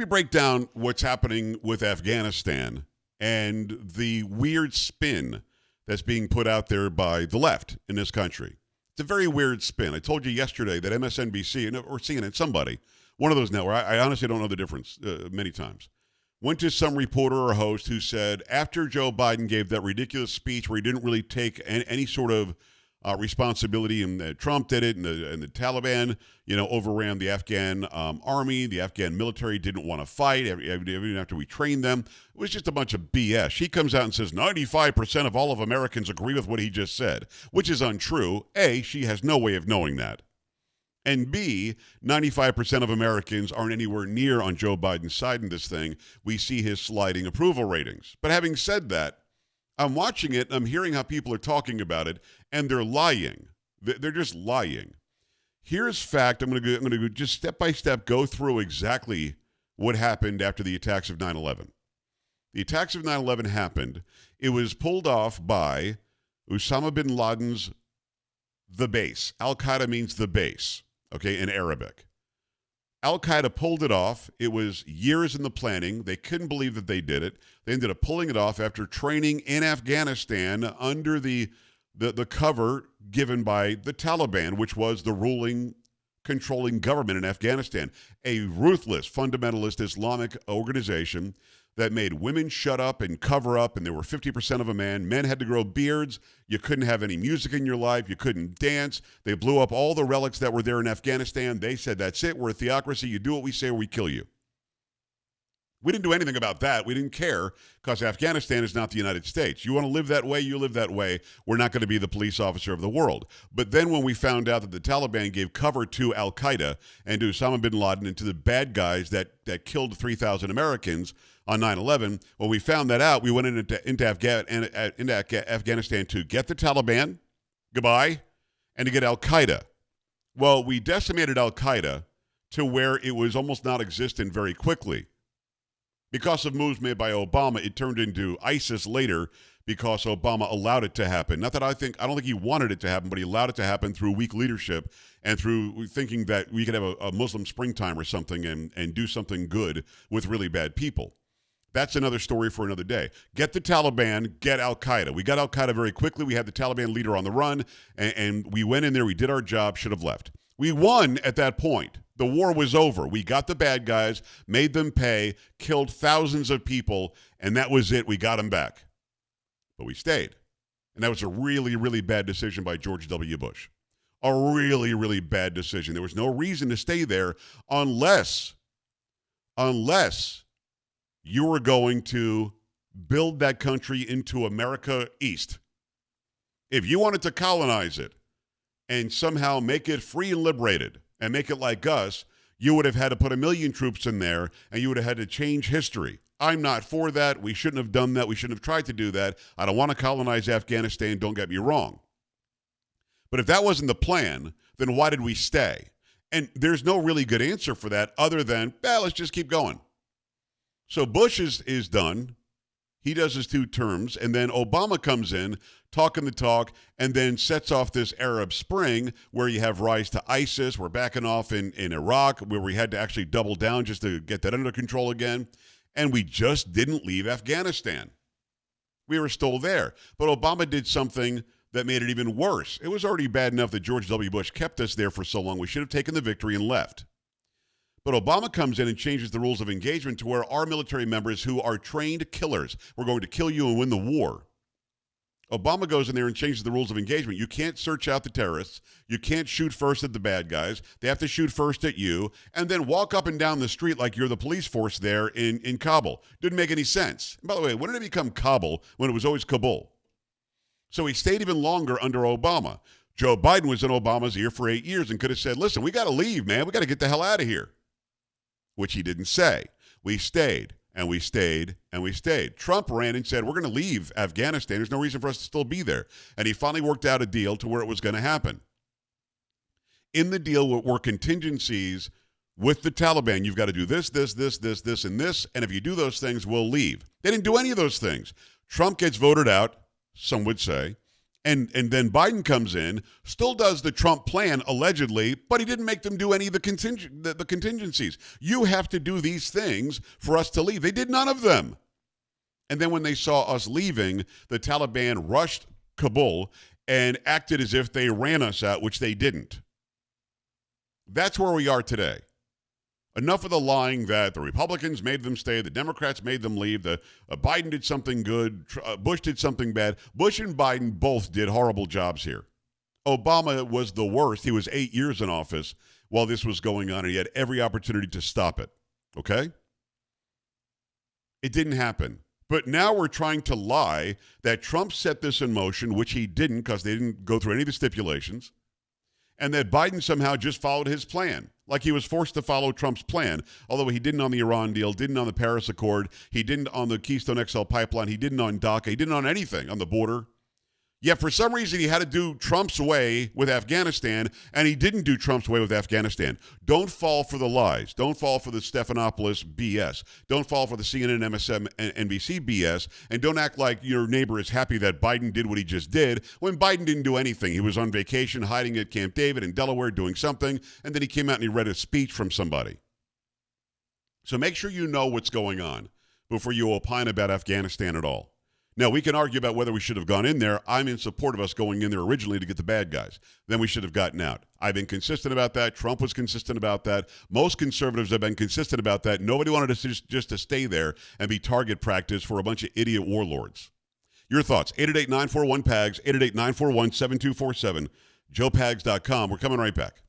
me break down what's happening with Afghanistan and the weird spin that's being put out there by the left in this country. It's a very weird spin. I told you yesterday that MSNBC or CNN, somebody, one of those networks, I honestly don't know the difference many times, went to some reporter or host who said after Joe Biden gave that ridiculous speech where he didn't really take any sort of responsibility, and Trump did it, and the Taliban, overran the Afghan army. The Afghan military didn't want to fight, even after we trained them. It was just a bunch of BS. She comes out and says 95% of all of Americans agree with what he just said, which is untrue. A, she has no way of knowing that. And B, 95% of Americans aren't anywhere near on Joe Biden's side in this thing. We see his sliding approval ratings. But having said that, I'm watching it, and I'm hearing how people are talking about it, and they're lying. They're just lying. Here's fact. I'm going to go just step by step go through exactly what happened after the attacks of 9/11. The attacks of 9/11 happened. It was pulled off by Osama bin Laden's the base. Al-Qaeda means the base, okay, in Arabic. Al-Qaeda pulled it off. It was years in the planning. They couldn't believe that they did it. They ended up pulling it off after training in Afghanistan under the cover given by the Taliban, which was the ruling, controlling government in Afghanistan, a ruthless, fundamentalist Islamic organization that made women shut up and cover up, and they were 50% of a man. Men had to grow beards. You couldn't have any music in your life. You couldn't dance. They blew up all the relics that were there in Afghanistan. They said, that's it. We're a theocracy. You do what we say or we kill you. We didn't do anything about that. We didn't care because Afghanistan is not the United States. You want to live that way, you live that way. We're not going to be the police officer of the world. But then when we found out that the Taliban gave cover to Al-Qaeda and to Osama bin Laden and to the bad guys that killed 3,000 Americans on 9/11, when we found that out, we went into Afghanistan to get the Taliban, goodbye, and to get Al-Qaeda. Well, we decimated Al-Qaeda to where it was almost non-existent very quickly. Because of moves made by Obama, it turned into ISIS later because Obama allowed it to happen. Not that I don't think he wanted it to happen, but he allowed it to happen through weak leadership and through thinking that we could have a Muslim springtime or something and do something good with really bad people. That's another story for another day. Get the Taliban, get Al-Qaeda. We got Al-Qaeda very quickly. We had the Taliban leader on the run, and we went in there. We did our job, should have left. We won at that point. The war was over. We got the bad guys, made them pay, killed thousands of people, and that was it. We got them back. But we stayed. And that was a really, really bad decision by George W. Bush. A really, really bad decision. There was no reason to stay there unless you were going to build that country into America East. If you wanted to colonize it and somehow make it free and liberated and make it like us, you would have had to put 1 million troops in there, and you would have had to change history. I'm not for that. We shouldn't have done that. We shouldn't have tried to do that. I don't want to colonize Afghanistan, don't get me wrong. But if that wasn't the plan, then why did we stay? And there's no really good answer for that other than, let's just keep going. So Bush is done. He does his 2 terms, and then Obama comes in, talking the talk, and then sets off this Arab Spring where you have rise to ISIS. We're backing off in Iraq, where we had to actually double down just to get that under control again. And we just didn't leave Afghanistan. We were still there. But Obama did something that made it even worse. It was already bad enough that George W. Bush kept us there for so long. We should have taken the victory and left. But Obama comes in and changes the rules of engagement to where our military members who are trained killers, we're going to kill you and win the war. Obama goes in there and changes the rules of engagement. You can't search out the terrorists. You can't shoot first at the bad guys. They have to shoot first at you and then walk up and down the street like you're the police force there in Kabul. Didn't make any sense. And by the way, when did it become Kabul when it was always Kabul? So he stayed even longer under Obama. Joe Biden was in Obama's ear for 8 years and could have said, listen, we got to leave, man. We got to get the hell out of here. Which he didn't say. We stayed, and we stayed, and we stayed. Trump ran and said, we're going to leave Afghanistan. There's no reason for us to still be there. And he finally worked out a deal to where it was going to happen. In the deal were contingencies with the Taliban. You've got to do this, this, this, this, this, and this, and if you do those things, we'll leave. They didn't do any of those things. Trump gets voted out, some would say, And then Biden comes in, still does the Trump plan, allegedly, but he didn't make them do any of the contingencies. You have to do these things for us to leave. They did none of them. And then when they saw us leaving, the Taliban rushed Kabul and acted as if they ran us out, which they didn't. That's where we are today. Enough of the lying that the Republicans made them stay, the Democrats made them leave, Biden did something good, Bush did something bad. Bush and Biden both did horrible jobs here. Obama was the worst. He was 8 years in office while this was going on, and he had every opportunity to stop it. Okay? It didn't happen. But now we're trying to lie that Trump set this in motion, which he didn't because they didn't go through any of the stipulations, and that Biden somehow just followed his plan, like he was forced to follow Trump's plan, although he didn't on the Iran deal, didn't on the Paris Accord, he didn't on the Keystone XL pipeline, he didn't on DACA, he didn't on anything on the border. Yet for some reason he had to do Trump's way with Afghanistan, and he didn't do Trump's way with Afghanistan. Don't fall for the lies. Don't fall for the Stephanopoulos BS. Don't fall for the CNN, MSM, and NBC BS, and don't act like your neighbor is happy that Biden did what he just did when Biden didn't do anything. He was on vacation, hiding at Camp David in Delaware, doing something, and then he came out and he read a speech from somebody. So make sure you know what's going on before you opine about Afghanistan at all. Now, we can argue about whether we should have gone in there. I'm in support of us going in there originally to get the bad guys. Then we should have gotten out. I've been consistent about that. Trump was consistent about that. Most conservatives have been consistent about that. Nobody wanted us just to stay there and be target practice for a bunch of idiot warlords. Your thoughts, 888-941-PAGS, 888-941-7247, joepags.com. We're coming right back.